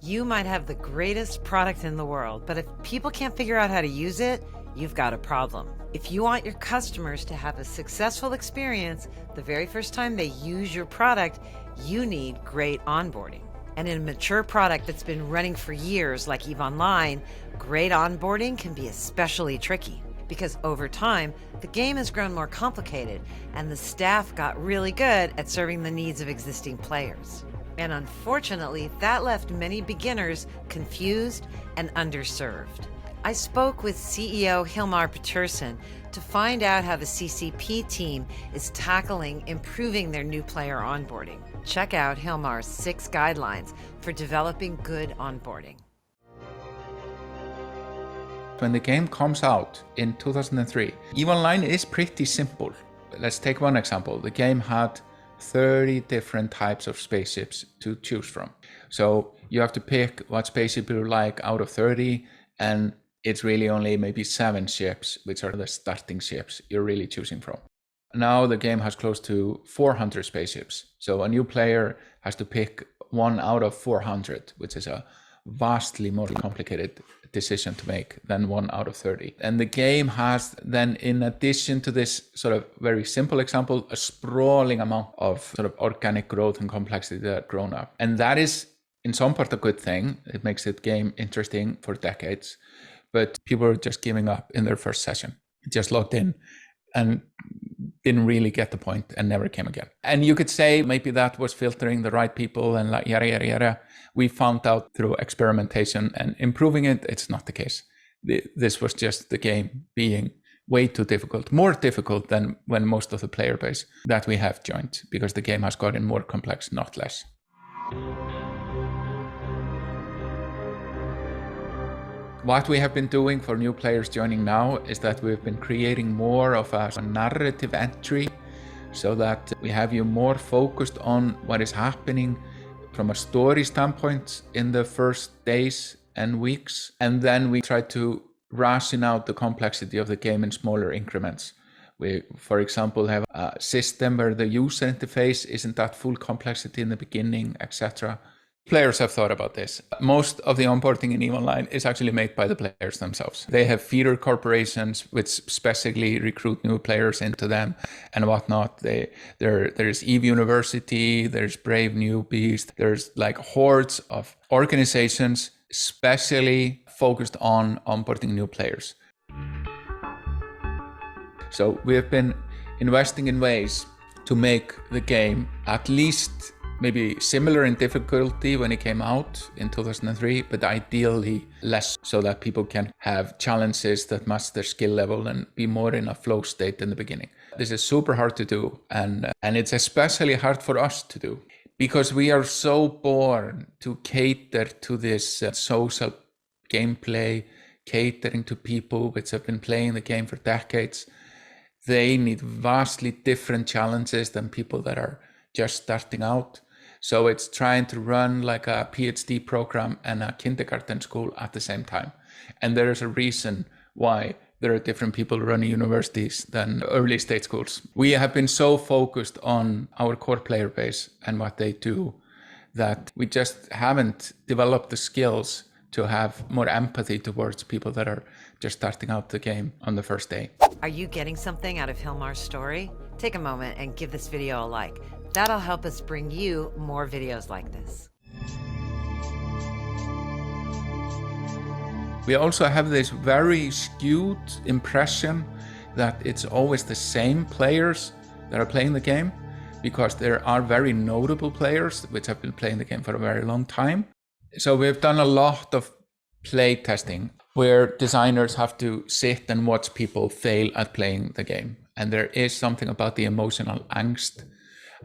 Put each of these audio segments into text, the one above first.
You might have the greatest product in the world, but if people can't figure out how to use it, you've got a problem. If you want your customers to have a successful experience the very first time they use your product, you need great onboarding. And in a mature product that's been running for years like EVE Online, great onboarding can be especially tricky because over time, the game has grown more complicated and the staff got really good at serving the needs of existing players. And unfortunately, that left many beginners confused and underserved. I spoke with CEO Hilmar Pétursson to find out how the CCP team is tackling improving their new player onboarding. Check out Hilmar's 6 guidelines for developing good onboarding. When the game comes out in 2003, EVE Online is pretty simple. Let's take one example. The game had 30 different types of spaceships to choose from. So you have to pick what spaceship you like out of 30, and it's really only maybe 7 ships, which are the starting ships you're really choosing from. Now the game has close to 400 spaceships. So a new player has to pick 1 out of 400, which is a vastly more complicated decision to make than 1 out of 30. And the game has then, in addition to this sort of very simple example, a sprawling amount of sort of organic growth and complexity that have grown up. And that is in some part a good thing. It makes the game interesting for decades, but people are just giving up in their first session, just logged in and didn't really get the point and never came again. And you could say maybe that was filtering the right people and like yada, yada, yada. We found out through experimentation and improving it, it's not the case. This was just the game being way too difficult, more difficult than when most of the player base that we have joined, because the game has gotten more complex, not less. What we have been doing for new players joining now is that we've been creating more of a narrative entry so that we have you more focused on what is happening from a story standpoint in the first days and weeks. And then we try to ration out the complexity of the game in smaller increments. We, for example, have a system where the user interface isn't at full complexity in the beginning, etc. Players have thought about this. Most of the onboarding in EVE Online is actually made by the players themselves. They have feeder corporations which specifically recruit new players into them and whatnot. There's EVE University, there's Brave Newbies, there's like hordes of organizations specially focused on onboarding new players. So we have been investing in ways to make the game at least maybe similar in difficulty when it came out in 2003, but ideally less, so that people can have challenges that match their skill level and be more in a flow state in the beginning. This is super hard to do, and it's especially hard for us to do because we are so born to cater to this social gameplay, catering to people which have been playing the game for decades. They need vastly different challenges than people that are just starting out. So it's trying to run like a PhD program and a kindergarten school at the same time. And there is a reason why there are different people running universities than early stage schools. We have been so focused on our core player base and what they do that we just haven't developed the skills to have more empathy towards people that are just starting out the game on the first day. Are you getting something out of Hilmar's story? Take a moment and give this video a like. That'll help us bring you more videos like this. We also have this very skewed impression that it's always the same players that are playing the game, because there are very notable players which have been playing the game for a very long time. So we've done a lot of play testing where designers have to sit and watch people fail at playing the game. And there is something about the emotional angst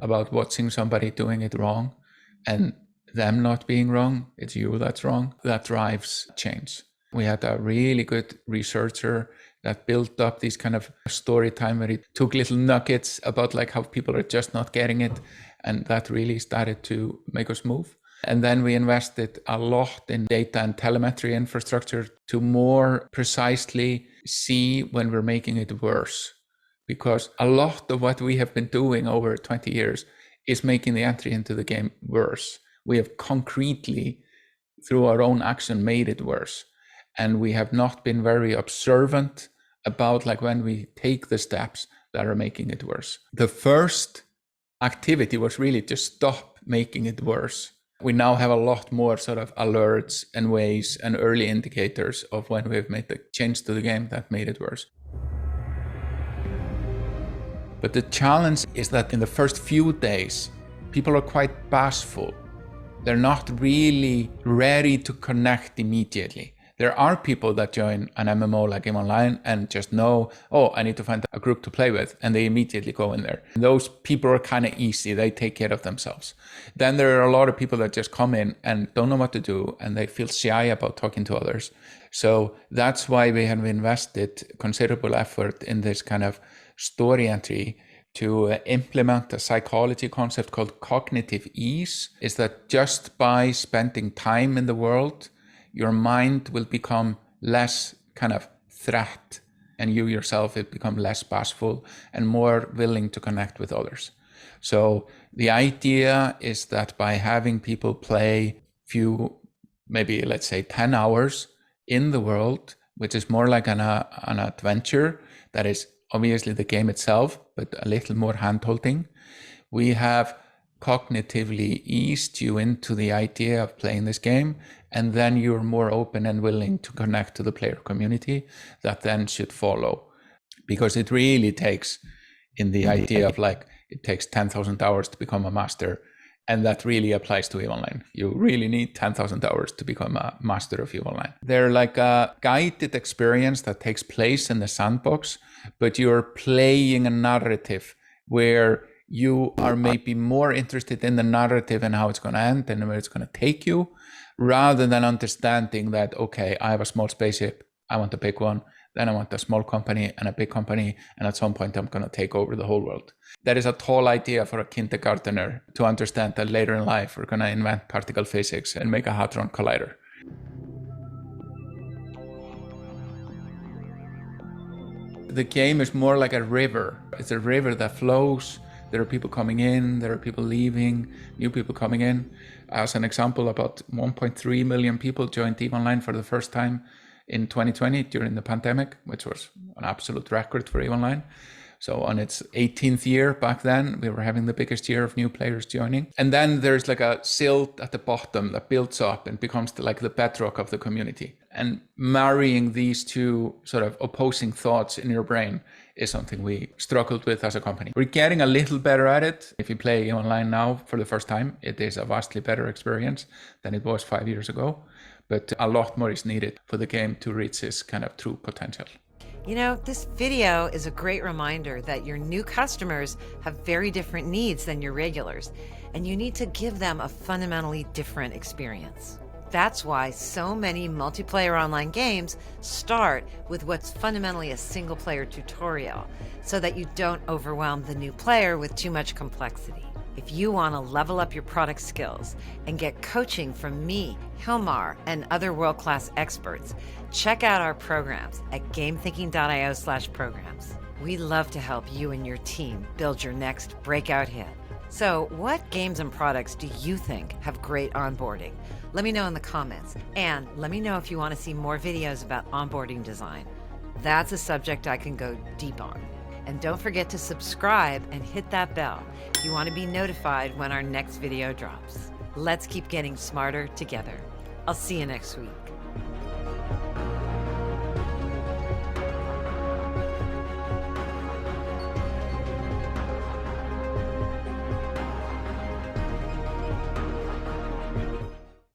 about watching somebody doing it wrong and them not being wrong, it's you that's wrong, that drives change. We had a really good researcher that built up this kind of story time where he took little nuggets about like how people are just not getting it, and that really started to make us move. And then we invested a lot in data and telemetry infrastructure to more precisely see when we're making it worse. Because a lot of what we have been doing over 20 years is making the entry into the game worse. We have concretely through our own action, made it worse. And we have not been very observant about like when we take the steps that are making it worse. The first activity was really to stop making it worse. We now have a lot more sort of alerts and ways and early indicators of when we've made the change to the game that made it worse. But the challenge is that in the first few days, people are quite bashful. They're not really ready to connect immediately. There are people that join an MMO like Game Online and just know, oh, I need to find a group to play with, and they immediately go in there. And those people are kind of easy. They take care of themselves. Then there are a lot of people that just come in and don't know what to do, and they feel shy about talking to others. So that's why we have invested considerable effort in this kind of story entry to implement a psychology concept called cognitive ease. Is that just by spending time in the world, your mind will become less kind of threat, and you yourself will become less bashful and more willing to connect with others. So the idea is that by having people play few, maybe let's say 10 hours in the world, which is more like an adventure that is obviously the game itself, but a little more hand-holding, we have cognitively eased you into the idea of playing this game, and then you're more open and willing to connect to the player community that then should follow. Because it really takes, in the idea of like, it takes 10,000 hours to become a master, and that really applies to EVE Online. You really need 10,000 hours to become a master of EVE Online. They're like a guided experience that takes place in the sandbox, but you're playing a narrative where you are maybe more interested in the narrative and how it's going to end and where it's going to take you, rather than understanding that, okay, I have a small spaceship, I want a big one, then I want a small company and a big company, and at some point I'm going to take over the whole world. That is a tall idea for a kindergartner to understand that later in life we're going to invent particle physics and make a hadron collider. The game is more like a river. It's a river that flows. There are people coming in, there are people leaving, new people coming in. As an example, about 1.3 million people joined EVE Online for the first time in 2020 during the pandemic, which was an absolute record for EVE Online. So on its 18th year back then, we were having the biggest year of new players joining. And then there's like a silt at the bottom that builds up and becomes like the bedrock of the community. And marrying these two sort of opposing thoughts in your brain is something we struggled with as a company. We're getting a little better at it. If you play online now for the first time, it is a vastly better experience than it was 5 years ago. But a lot more is needed for the game to reach its kind of true potential. You know, this video is a great reminder that your new customers have very different needs than your regulars, and you need to give them a fundamentally different experience. That's why so many multiplayer online games start with what's fundamentally a single-player tutorial, so that you don't overwhelm the new player with too much complexity. If you want to level up your product skills and get coaching from me, Hilmar, and other world-class experts, check out our programs at gamethinking.io/programs. We love to help you and your team build your next breakout hit. So what games and products do you think have great onboarding? Let me know in the comments, and let me know if you want to see more videos about onboarding design. That's a subject I can go deep on. And don't forget to subscribe and hit that bell if you want to be notified when our next video drops. Let's keep getting smarter together. I'll see you next week.